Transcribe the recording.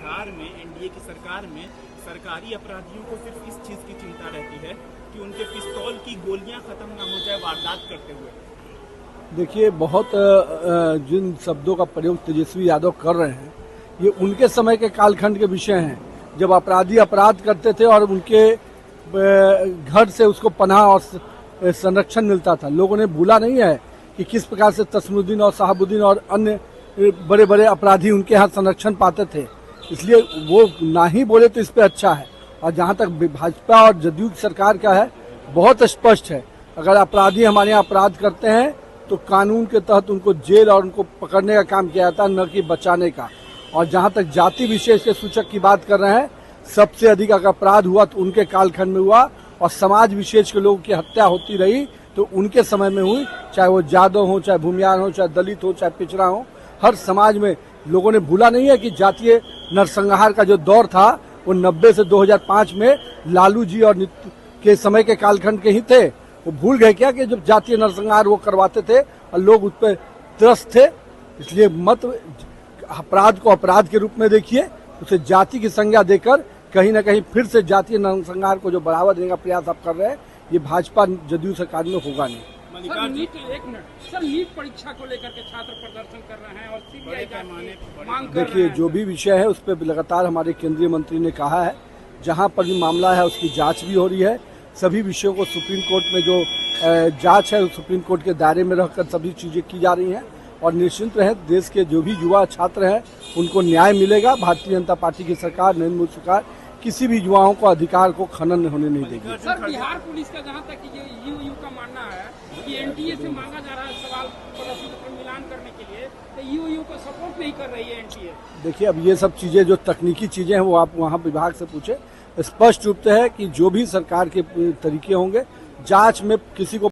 सरकार में, एनडीए की सरकार में सरकारी अपराधियों को सिर्फ इस चीज की चिंता रहती है कि उनके पिस्तौल की गोलियां खत्म ना हो जाए वारदात करते हुए। देखिए, बहुत जिन शब्दों का प्रयोग तेजस्वी यादव कर रहे हैं, ये उनके समय के कालखंड के विषय हैं, जब अपराधी अपराध करते थे और उनके घर से उसको पनाह और संरक्षण मिलता था। लोगों ने भूला नहीं है कि किस प्रकार से तस्मुद्दीन और साहबुद्दीन और अन्य बड़े बड़े अपराधी उनके यहाँ संरक्षण पाते थे। इसलिए वो ना ही बोले तो इस पे अच्छा है। और जहाँ तक भाजपा और जदयू की सरकार का है, बहुत स्पष्ट है, अगर अपराधी हमारे यहाँ अपराध करते हैं तो कानून के तहत उनको जेल और उनको पकड़ने का काम किया जाता है, न कि बचाने का। और जहाँ तक जाति विशेष के सूचक की बात कर रहे हैं, सबसे अधिक अगर अपराध हुआ तो उनके कालखंड में हुआ, और समाज विशेष के लोगों की हत्या होती रही तो उनके समय में हुई, चाहे वो यादव हो, चाहे भूमियार हो, चाहे दलित हो, चाहे पिछड़ा हो। हर समाज में लोगों ने भूला नहीं है कि जातीय नरसंहार का जो दौर था वो 90 से 2005 में लालू जी और के समय के कालखंड के ही थे। वो भूल गए क्या कि जब जातीय नरसंहार वो करवाते थे और लोग उस पर त्रस्त थे। इसलिए मत अपराध को अपराध के रूप में देखिए, उसे जाति की संज्ञा देकर कहीं न कहीं फिर से जातीय नरसंहार को जो बढ़ावा देने का प्रयास आप कर रहे हैं, ये भाजपा जदयू सरकार में होगा नहीं। सर, नीट परीक्षा को लेकर के छात्र प्रदर्शन कर रहे हैं और सीबीआई मांग कर रहे हैं। देखिए, जो भी विषय है उस पर लगातार हमारे केंद्रीय मंत्री ने कहा है, जहां पर भी मामला है उसकी जांच भी हो रही है। सभी विषयों को सुप्रीम कोर्ट में जो जांच है, सुप्रीम कोर्ट के दायरे में रहकर सभी चीजें की जा रही हैं। और निश्चिंत रहे, देश के जो भी युवा छात्र हैं उनको न्याय मिलेगा। भारतीय जनता पार्टी की सरकार, नरेंद्र मोदी सरकार किसी भी युवाओं को अधिकार को खनन होने नहीं देगी। सर, बिहार पुलिस का जहां तक ये यूयू का मानना है कि एनटीए से मांगा जा रहा है सवाल प्रदर्शन पर मिलान करने के लिए, तो यूयू को सपोर्ट नहीं कर रही है एनटीए। देखिए, अब ये सब चीजें जो तकनीकी चीजें हैं वो आप वहाँ विभाग से पूछे। स्पष्ट रूप से है कि जो भी सरकार के तरीके होंगे, जांच में किसी को